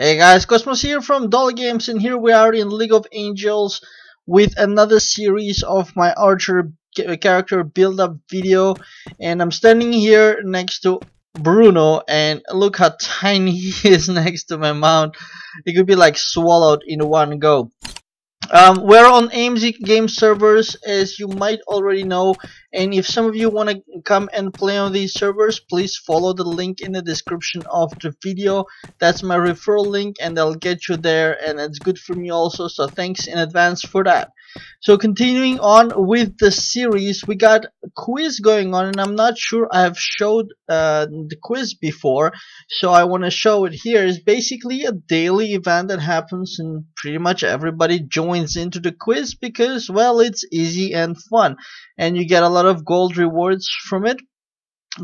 Hey guys, Cosmos here from Dolly Games, and here we are in League of Angels with another series of my Archer character build-up video. And I'm standing here next to Bruno, and look how tiny he is next to my mount. He could be like swallowed in one go. We're on AMZ game servers, as you might already know, and if some of you want to come and play on these servers, please follow the link in the description of the video. That's my referral link, and that'll get you there, and it's good for me also, so thanks in advance for that. So continuing on with the series, we got a quiz going on, and I'm not sure I have showed the quiz before, so I want to show it here. It's basically a daily event that happens, and pretty much everybody joins into the quiz because, well, it's easy and fun, and you get a lot of gold rewards from it.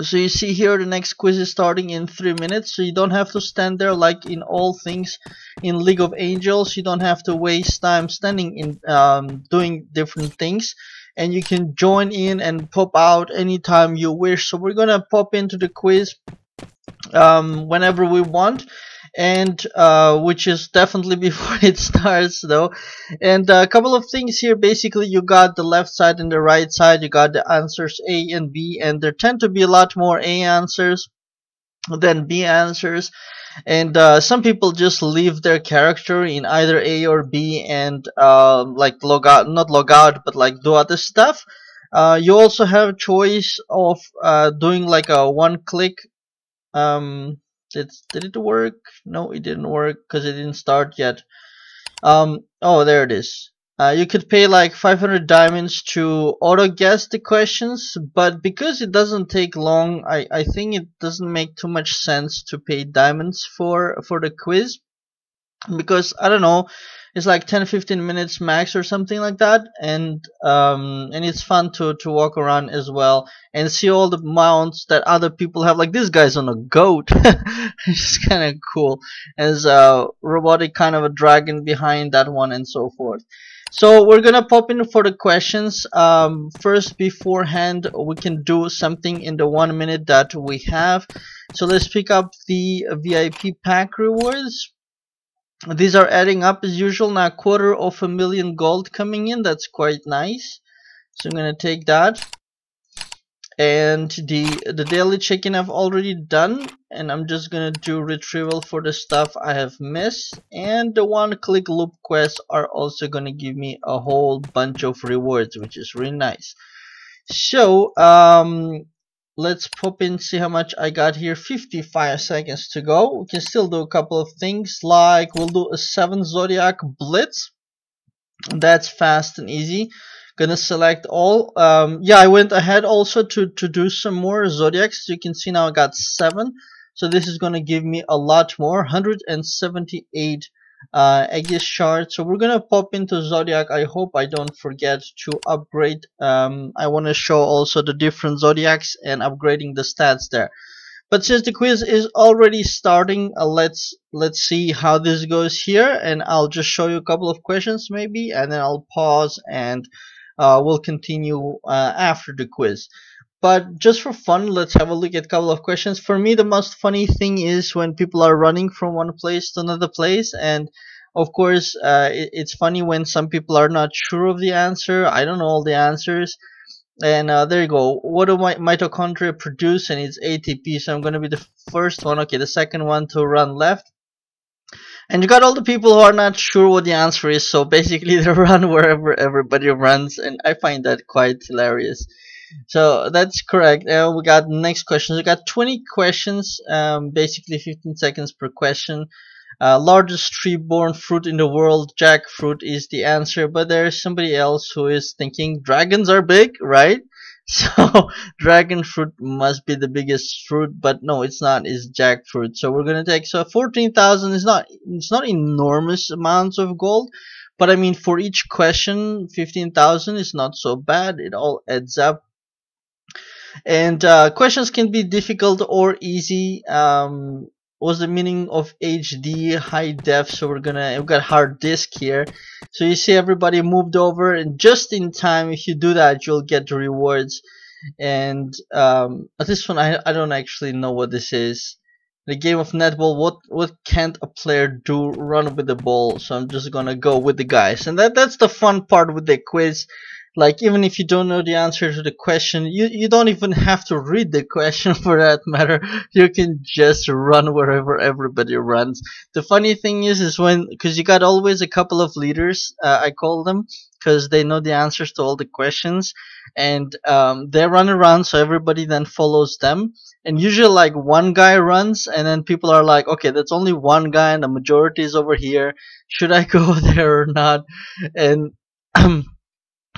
So you see here the next quiz is starting in 3 minutes, so you don't have to stand there like in all things in League of Angels. You don't have to waste time standing in doing different things, and you can join in and pop out anytime you wish. So we're gonna pop into the quiz whenever we want, and which is definitely before it starts though. And a couple of things here. Basically, you got the left side and the right side. You got the answers A and B, and there tend to be a lot more A answers than B answers, and some people just leave their character in either A or B and like log out, not log out, but like do other stuff. You also have a choice of doing like a one-click. Did it work? No, it didn't work because it didn't start yet. Oh, there it is. You could pay like 500 diamonds to auto guess the questions, but because it doesn't take long, I think it doesn't make too much sense to pay diamonds for the quiz, because I don't know, it's like 10-15 minutes max or something like that, and it's fun to walk around as well and see all the mounts that other people have. Like this guy's on a goat. It's kind of cool, as a robotic kind of a dragon behind that one, and so forth. So we're gonna pop in for the questions. First, beforehand, we can do something in the 1 minute that we have. So let's pick up the VIP pack rewards. These are adding up as usual. Now, 250,000 gold coming in. That's quite nice. So I'm gonna take that. And the daily check-in I've already done, and I'm just gonna do retrieval for the stuff I have missed. And the one-click loop quests are also gonna give me a whole bunch of rewards, which is really nice. So let's pop in, see how much I got here. 55 seconds to go. We can still do a couple of things, like we'll do a 7 Zodiac Blitz. That's fast and easy. Gonna select all. Yeah, I went ahead also to do some more Zodiacs. You can see now I got 7. So this is gonna give me a lot more. 178 Aegis shards. So we're gonna pop into Zodiac. I hope I don't forget to upgrade. I want to show also the different Zodiacs and upgrading the stats there. But since the quiz is already starting, let's see how this goes here, and I'll just show you a couple of questions maybe, and then I'll pause, and we'll continue after the quiz. But just for fun, let's have a look at a couple of questions. For me, the most funny thing is when people are running from one place to another place, and of course, it's funny when some people are not sure of the answer. I don't know all the answers. And there you go. What do mitochondria produce? And it's ATP. So I'm going to be the first one. Okay, the second one to run left. And you got all the people who are not sure what the answer is. So basically, they run wherever everybody runs, and I find that quite hilarious. So that's correct. We got next questions. We got 20 questions. Basically 15 seconds per question. Largest tree-borne fruit in the world, jackfruit is the answer, but there's somebody else who is thinking dragons are big, right? So dragon fruit must be the biggest fruit, but no, it's not. It's jackfruit. So we're gonna take, so 14,000 is not, it's not enormous amounts of gold, but I mean for each question 15,000 is not so bad. It all adds up. And questions can be difficult or easy. What's the meaning of HD high def? So we've got hard disk here. So you see everybody moved over, and just in time, if you do that, you'll get the rewards. And this one, I don't actually know what this is. the game of netball, what can't a player do? Run with the ball. So I'm just gonna go with the guys, and that's the fun part with the quiz. Like, even if you don't know the answer to the question, you don't even have to read the question for that matter. You can just run wherever everybody runs. The funny thing is when, because you got always a couple of leaders, I call them, because they know the answers to all the questions, and they run around, so everybody then follows them. And usually, like, one guy runs, and then people are like, okay, that's only one guy, and the majority is over here. Should I go there or not? And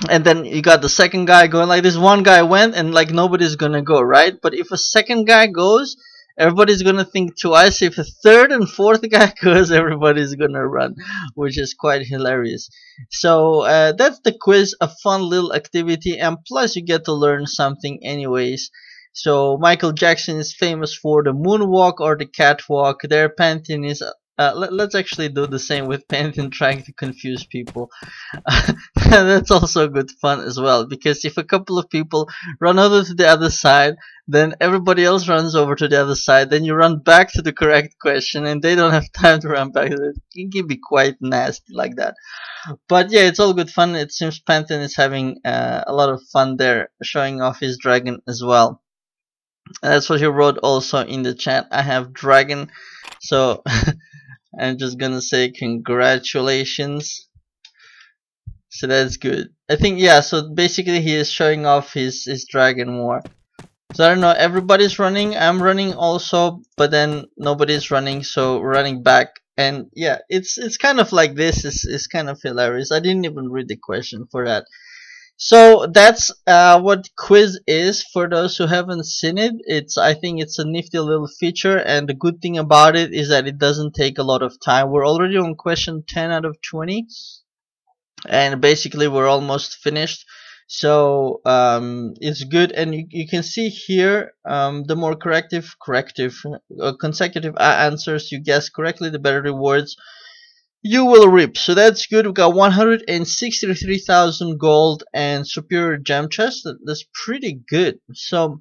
and then you got the second guy going like this. One guy went, and like nobody's gonna go, right? But if a second guy goes, everybody's gonna think twice. If a third and fourth guy goes, everybody's gonna run, which is quite hilarious. So that's the quiz, a fun little activity, and plus you get to learn something anyways. So Michael Jackson is famous for the moonwalk or the catwalk. Their pantheon is let's actually do the same with pantheon, trying to confuse people. That's also good fun as well, because if a couple of people run over to the other side, then everybody else runs over to the other side, then you run back to the correct question, and they don't have time to run back. It can be quite nasty like that. But yeah, it's all good fun. It seems Pantheon is having a lot of fun there, showing off his dragon as well. And that's what he wrote also in the chat. I have dragon, so I'm just gonna say congratulations. So that's good. I think, yeah, so basically he is showing off his dragon more. So I don't know, everybody's running, I'm running also, but then nobody's running, so we're running back. And yeah, it's kind of like this, is kind of hilarious. I didn't even read the question for that. So that's what quiz is. For those who haven't seen it, I think it's a nifty little feature, and the good thing about it is that it doesn't take a lot of time. We're already on question 10 out of 20, and basically we're almost finished. So it's good, and you can see here, the more consecutive answers you guess correctly, the better rewards you will reap. So that's good. We got 163,000 gold and superior gem chest. That's pretty good. So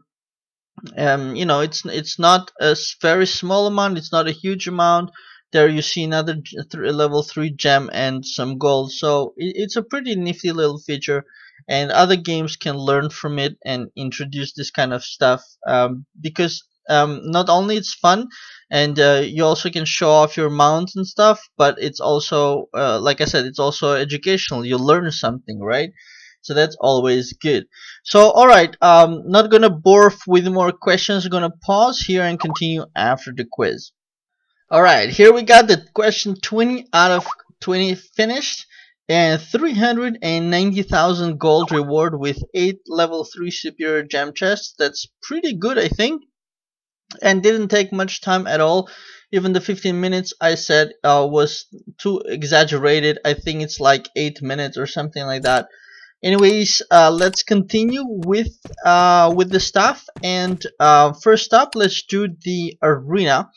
you know, it's not a very small amount, it's not a huge amount. There you see another level 3 gem and some gold. So it's a pretty nifty little feature, and other games can learn from it and introduce this kind of stuff, because not only it's fun, and you also can show off your mount and stuff, but it's also, like I said, it's also educational. You learn something, right? So that's always good. So alright, not gonna bore with more questions. Gonna pause here and continue after the quiz. Alright, here we got the question 20 out of 20 finished, and 390,000 gold reward with 8 level 3 superior gem chests. That's pretty good, I think, and didn't take much time at all. Even the 15 minutes I said was too exaggerated. I think it's like 8 minutes or something like that. Anyways, let's continue with the stuff, and first up, let's do the arena.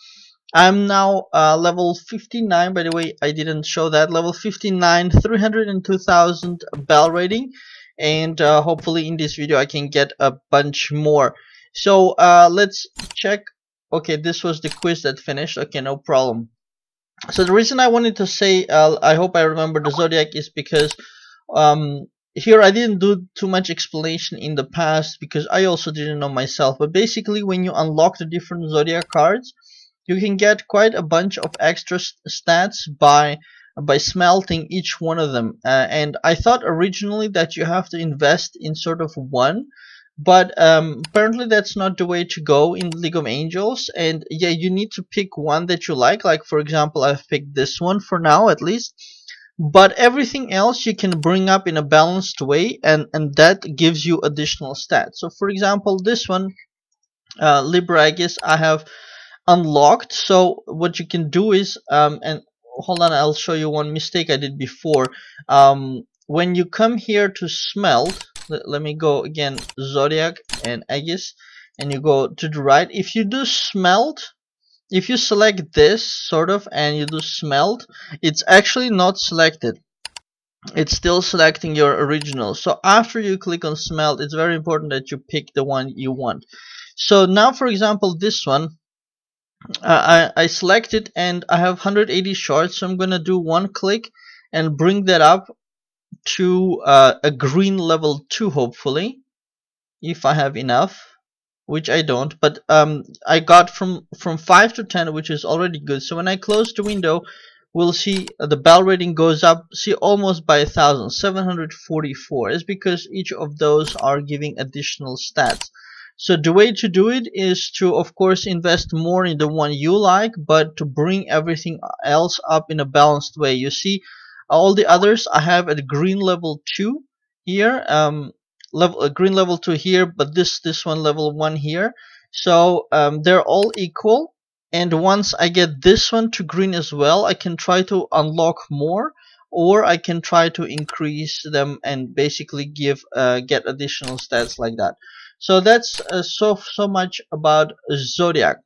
I'm now level 59. By the way, I didn't show that. Level 59, 302,000 bell rating, and hopefully in this video I can get a bunch more. So let's check. Okay, this was the quiz that finished. Okay, no problem. So the reason I wanted to say, I hope I remember the zodiac, is because here I didn't do too much explanation in the past, because I also didn't know myself. But basically, when you unlock the different zodiac cards, you can get quite a bunch of extra stats by smelting each one of them. And I thought originally that you have to invest in sort of one, but apparently that's not the way to go in League of Angels. And yeah, you need to pick one that you like. Like, for example, I've picked this one for now, at least. But everything else you can bring up in a balanced way, and that gives you additional stats. So for example, this one, Libragis, I have unlocked. So what you can do is, and hold on, I'll show you one mistake I did before. When you come here to smelt, let me go again, Zodiac and Aegis, and you go to the right. If you do smelt, if you select this sort of and you do smelt, it's actually not selected. It's still selecting your original. So after you click on smelt, it's very important that you pick the one you want. So now, for example, this one, I select it and I have 180 shards, so I'm gonna do one click and bring that up to a green level 2, hopefully, if I have enough, which I don't, but I got from 5 to 10, which is already good. So when I close the window, we'll see the bell rating goes up, see, almost by 1,000, 744. It's because each of those are giving additional stats. So the way to do it is to, of course, invest more in the one you like, but to bring everything else up in a balanced way. You see, all the others I have at green level 2 here, level green level 2 here, but this one level 1 here. So they're all equal, and once I get this one to green as well, I can try to unlock more, or I can try to increase them and basically get additional stats like that. So that's so much about Zodiac.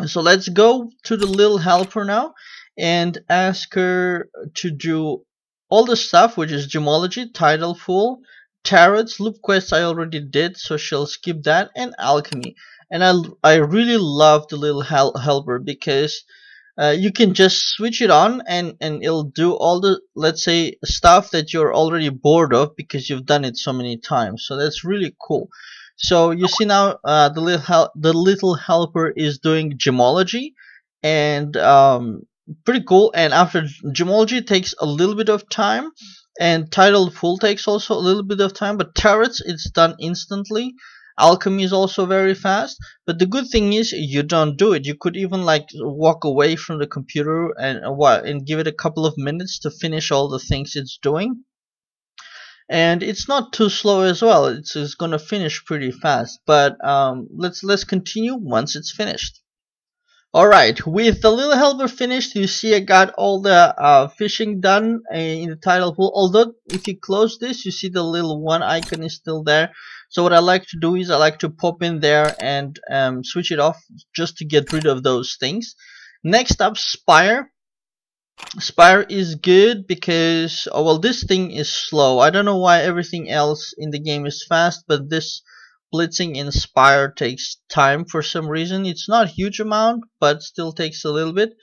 So let's go to the little helper now and ask her to do all the stuff, which is gemology, title full, tarots, loop quests I already did, so she'll skip that, and alchemy. And I really love the little helper because you can just switch it on and it'll do all the, let's say, stuff that you're already bored of because you've done it so many times. So that's really cool. So you see now the little helper is doing gemology, and pretty cool. And after gemology, it takes a little bit of time, and title full takes also a little bit of time, but tarots, it's done instantly. Alchemy is also very fast, but the good thing is you don't do it. You could even like walk away from the computer and give it a couple of minutes to finish all the things it's doing. And it's not too slow as well. It's gonna finish pretty fast. But let's continue once it's finished. Alright, with the little helper finished, you see I got all the fishing done in the title pool. Although if you close this, you see the little one icon is still there. So what I like to do is I like to pop in there and switch it off just to get rid of those things. Next up, Spire. Spire is good because, oh, well, this thing is slow. I don't know why everything else in the game is fast, but this blitzing in Spire takes time for some reason. It's not a huge amount, but still takes a little bit,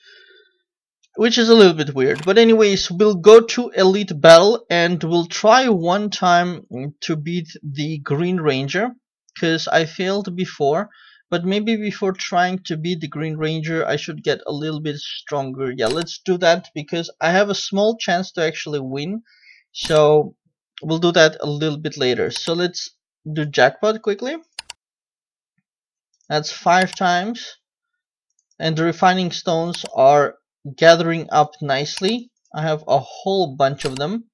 which is a little bit weird. But anyways, we'll go to Elite Battle and we'll try one time to beat the Green Ranger, because I failed before. But maybe before trying to beat the Green Ranger, I should get a little bit stronger. Yeah, let's do that because I have a small chance to actually win. So we'll do that a little bit later. So let's do jackpot quickly. That's 5 times. And the refining stones are gathering up nicely. I have a whole bunch of them.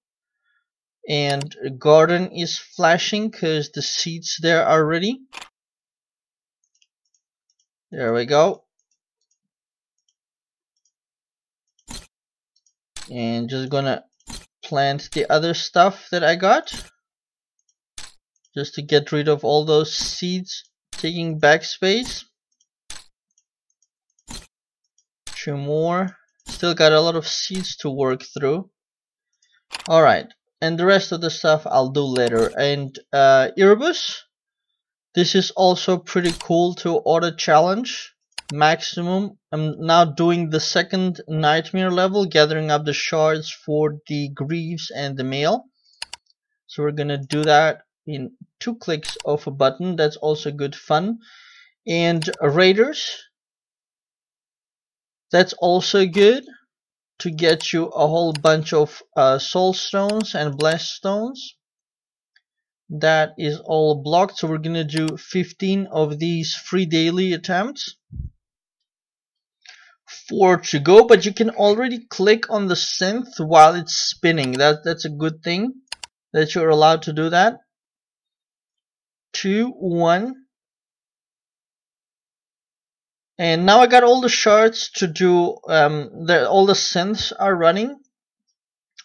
And garden is flashing because the seeds there are ready. There we go. And just gonna plant the other stuff that I got just to get rid of all those seeds taking backspace. 2 more. Still got a lot of seeds to work through. Alright, and the rest of the stuff I'll do later. And Erebus, this is also pretty cool to auto challenge maximum. I'm now doing the second nightmare level, gathering up the shards for the greaves and the mail. So we're gonna do that in 2 clicks of a button. That's also good fun. And raiders, that's also good to get you a whole bunch of soul stones and blessed stones. That is all blocked, so we're gonna do 15 of these free daily attempts. 4 to go, but you can already click on the synth while it's spinning. That's a good thing that you're allowed to do that. 2, 1. And now I got all the shards to do, all the synths are running.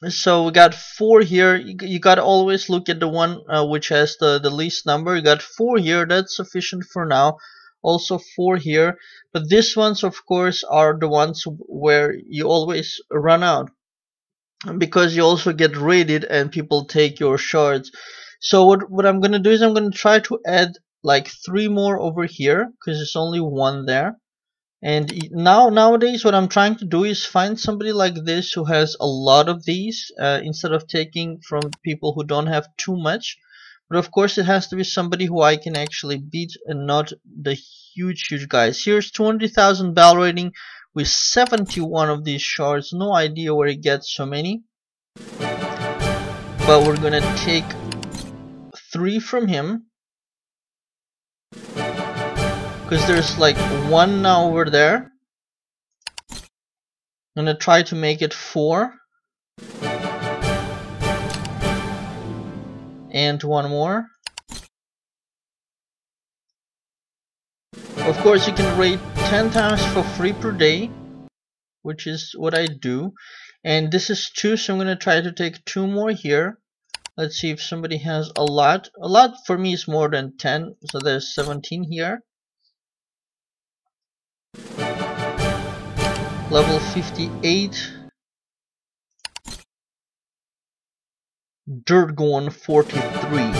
So we got 4 here. You got to always look at the one which has the least number. You got 4 here. That's sufficient for now. Also 4 here. But these ones, of course, are the ones where you always run out, because you also get raided and people take your shards. So what I'm gonna do is I'm gonna try to add like 3 more over here because it's only 1 there. And nowadays what I'm trying to do is find somebody like this who has a lot of these, instead of taking from people who don't have too much. But of course it has to be somebody who I can actually beat and not the huge guys. Here's 200,000 battle rating with 71 of these shards. No idea where he gets so many. But we're gonna take 3 from him. Because there's like 1 now over there. I'm gonna try to make it 4. And 1 more. Of course you can raid 10 times for free per day, which is what I do. And this is 2, so I'm gonna try to take 2 more here. Let's see if somebody has a lot. A lot for me is more than 10, so there's 17 here. Level 58. Durgon 43.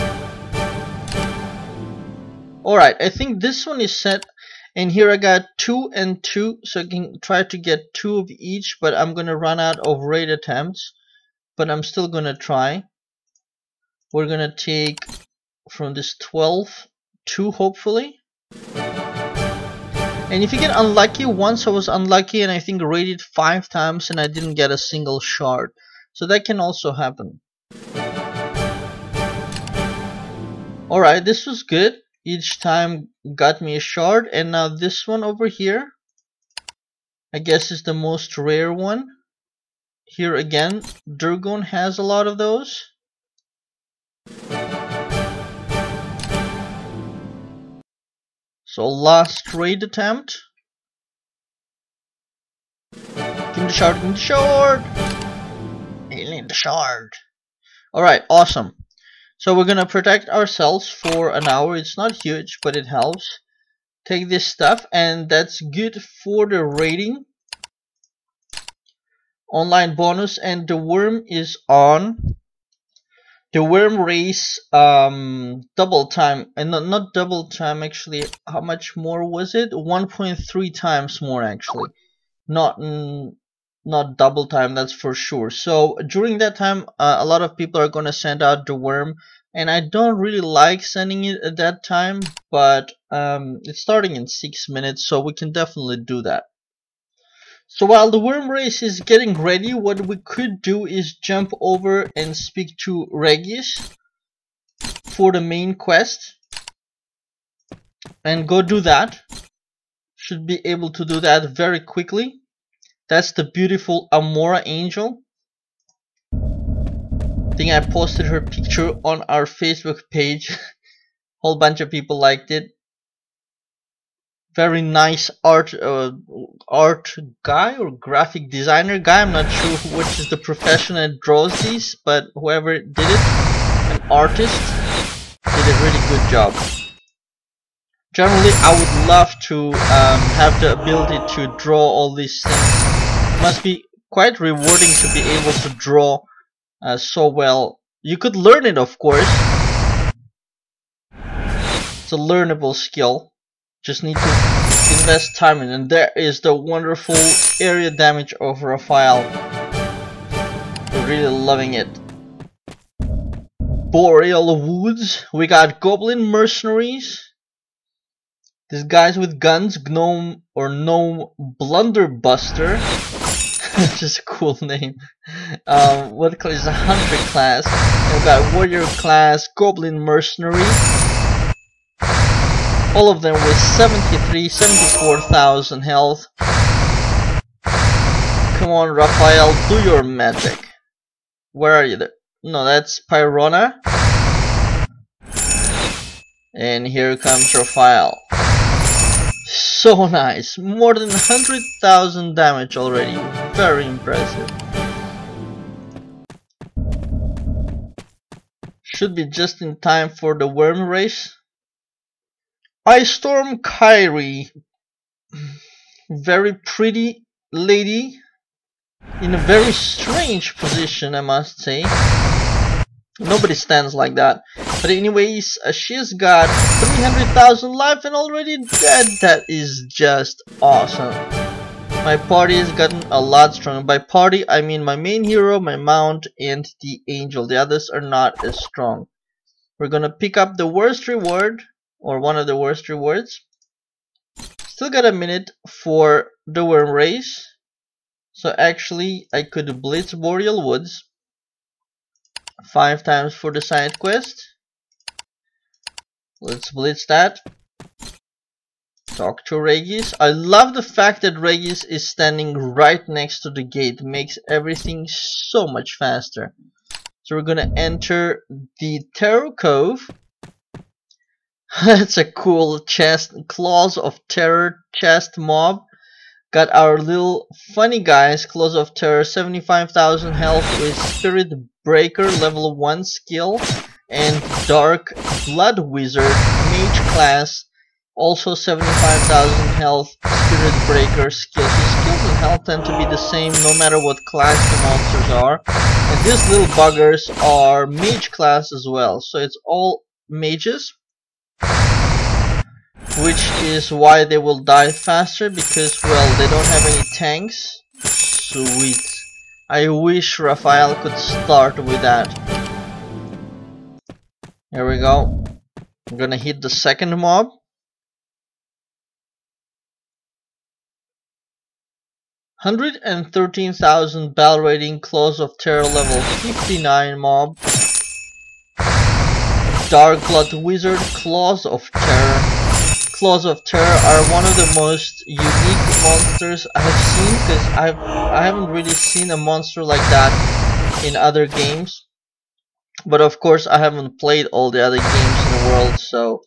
Alright, I think this one is set. And here I got 2 and 2, so I can try to get 2 of each, but I'm gonna run out of raid attempts. But I'm still gonna try. We're gonna take from this 12, 2 hopefully. And if you get unlucky, once I was unlucky and I think raided 5 times and I didn't get a single shard. So that can also happen. Alright, this was good. Each time got me a shard. And now this one over here, I guess is the most rare one. Here again, Durgon has a lot of those. So last raid attempt. Give me the shard, give me the shard. You need the shard. Alright, awesome. So we're gonna protect ourselves for an hour. It's not huge, but it helps. Take this stuff, and that's good for the raiding. Online bonus, and the worm is on. The worm race double time, and not double time actually. How much more was it? 1.3 times more actually. Not double time, that's for sure. So during that time, a lot of people are gonna send out the worm, and I don't really like sending it at that time. But it's starting in 6 minutes, so we can definitely do that. So while the worm race is getting ready, what we could do is jump over and speak to Regis for the main quest and go do that. Should be able to do that very quickly. That's the beautiful Amora angel. I think I posted her picture on our Facebook page. Whole bunch of people liked it. Very nice art guy or graphic designer guy. I'm not sure which is the profession that draws these, but whoever did it, an artist, did a really good job. Generally, I would love to have the ability to draw all these things. It must be quite rewarding to be able to draw so well. You could learn it, of course. It's a learnable skill. Just need to invest time in, and there is the wonderful area damage over a file. We're really loving it. Boreal Woods. We got Goblin Mercenaries. These guys with guns, Gnome or Gnome Blunderbuster. Just a cool name. What class is a Hunter class? And we got Warrior class, Goblin Mercenary. All of them with 74,000 health. Come on, Raphael, do your magic. Where are you? No, that's Pyrona. And here comes Raphael. So nice. More than 100,000 damage already. Very impressive. Should be just in time for the worm race. Ice Storm Kyrie. Very pretty lady. In a very strange position, I must say. Nobody stands like that. But anyways, she's got 300,000 life and already dead. That is just awesome. My party has gotten a lot stronger. By party, I mean my main hero, my mount, and the angel. The others are not as strong. We're gonna pick up the worst reward, or one of the worst rewards. Still got a minute for the worm race. So actually, I could blitz Boreal Woods 5 times for the side quest. Let's blitz that. Talk to Regis. I love the fact that Regis is standing right next to the gate. Makes everything so much faster. So we're gonna enter the Terror Cove. That's a cool chest, Claws of Terror chest mob. Got our little funny guys, Claws of Terror, 75,000 health with Spirit Breaker level 1 skill, and Dark Blood Wizard mage class, also 75,000 health, Spirit Breaker skill. So skills and health tend to be the same no matter what class the monsters are. And these little buggers are mage class as well, so it's all mages. Which is why they will die faster, because, well, they don't have any tanks. Sweet. I wish Raphael could start with that. Here we go. I'm gonna hit the second mob. 113,000 battle rating, Claws of Terror level 59 mob. Dark Blood Wizard, Claws of Terror. Claws of Terror are one of the most unique monsters I have seen, because I haven't really seen a monster like that in other games. But of course I haven't played all the other games in the world, so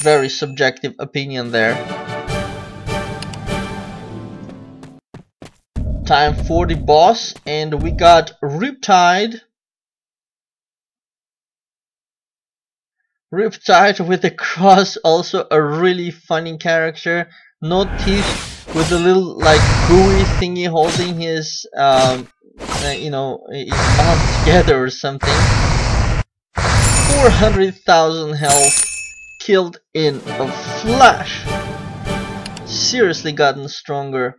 very subjective opinion there. Time for the boss, and we got Riptide. Riptide with a cross, also a really funny character. No teeth, with a little like gooey thingy holding his you know, his mouth together or something. 400,000 health, killed in a flash. Seriously gotten stronger.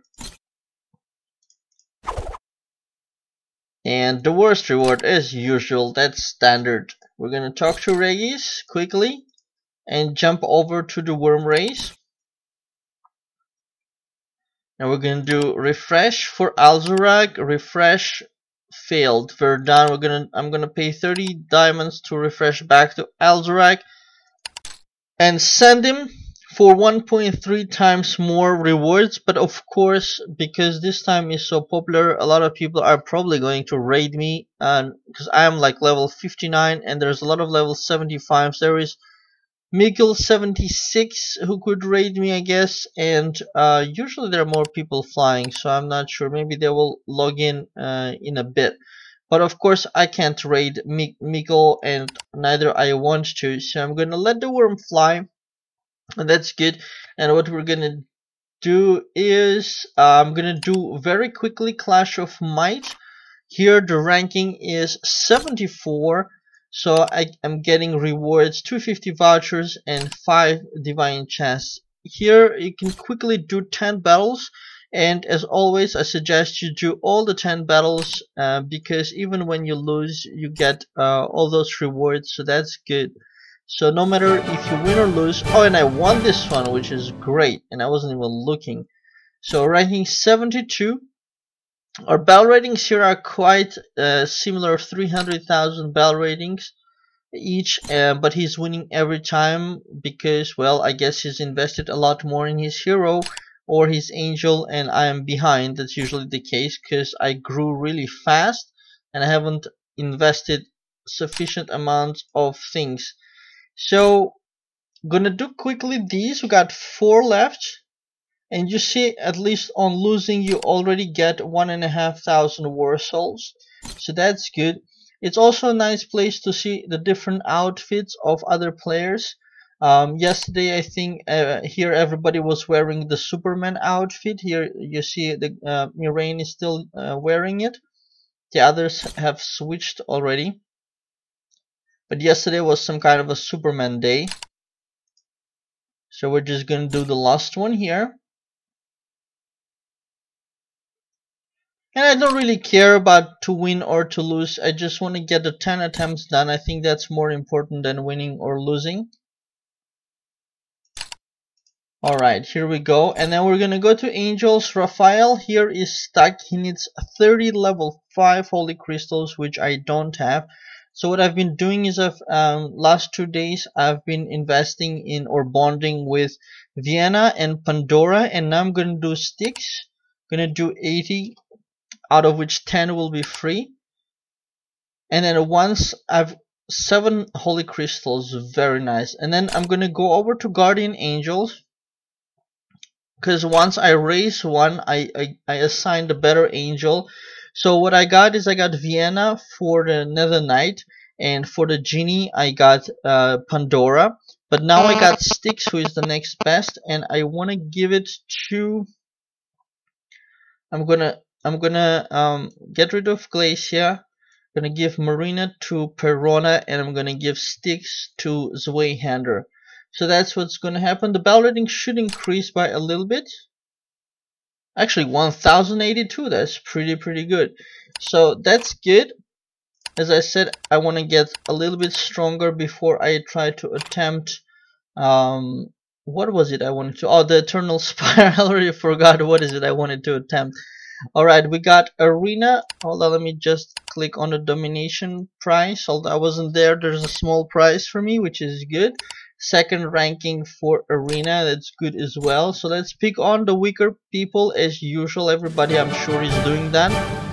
And the worst reward, as usual, that's standard. We're gonna talk to Regis quickly and jump over to the worm race. And we're gonna do refresh for Alzurag. Refresh failed. We're done. I'm gonna pay 30 diamonds to refresh back to Alzurag and send him for 1.3 times more rewards. But of course, because this time is so popular, a lot of people are probably going to raid me, because I am like level 59 and there's a lot of level 75s. There is Miguel 76 who could raid me, I guess, and usually there are more people flying, so I'm not sure. Maybe they will log in a bit. But of course I can't raid Miguel, and neither I want to, so I'm gonna let the worm fly. And that's good. And what we're gonna do is I'm gonna do very quickly Clash of Might. Here the ranking is 74, so I'm getting rewards, 250 vouchers and 5 divine chests. Here you can quickly do 10 battles, and as always I suggest you do all the 10 battles, because even when you lose you get all those rewards, so that's good. So no matter if you win or lose. Oh, and I won this one, which is great, and I wasn't even looking. So ranking 72. Our battle ratings here are quite similar, 300,000 battle ratings each, but he's winning every time because, well, I guess he's invested a lot more in his hero or his angel, and I am behind. That's usually the case because I grew really fast and I haven't invested sufficient amounts of things. So gonna do quickly these. We got 4 left, and you see, at least on losing you already get 1,500 war souls, so that's good. It's also a nice place to see the different outfits of other players. Yesterday I think here everybody was wearing the Superman outfit. Here you see the Mirain is still wearing it. The others have switched already. But yesterday was some kind of a Superman day. So we're just gonna do the last one here. And I don't really care about to win or to lose. I just want to get the 10 attempts done. I think that's more important than winning or losing. Alright, here we go. And then we're gonna go to Angels. Raphael here is stuck. He needs 30 level 5 holy crystals, which I don't have. So what I've been doing is last 2 days I've been investing in or bonding with Vienna and Pandora, and now I'm gonna do sticks. Gonna do 80, out of which 10 will be free. And then once I've 7 holy crystals, very nice. And then I'm gonna go over to Guardian Angels, because once I raise one, I assigned a better angel. So what I got is I got Vienna for the Nether Knight, and for the Genie I got Pandora. But now I got Styx, who is the next best, and I want to give it to. I'm gonna get rid of Glacia. I'm gonna give Marina to Perona, and I'm gonna give Styx to Zweihander. So that's what's gonna happen. The bell rating should increase by a little bit. Actually, 1082. That's pretty good. So that's good. As I said, I want to get a little bit stronger before I try to attempt. What was it I wanted to? Oh, the Eternal Spire. I already forgot what is it I wanted to attempt. Alright, we got Arena. Hold on, let me just click on the Domination prize. Although I wasn't there, there's a small prize for me, which is good. Second ranking for Arena, that's good as well. So let's pick on the weaker people as usual. Everybody, I'm sure, is doing that.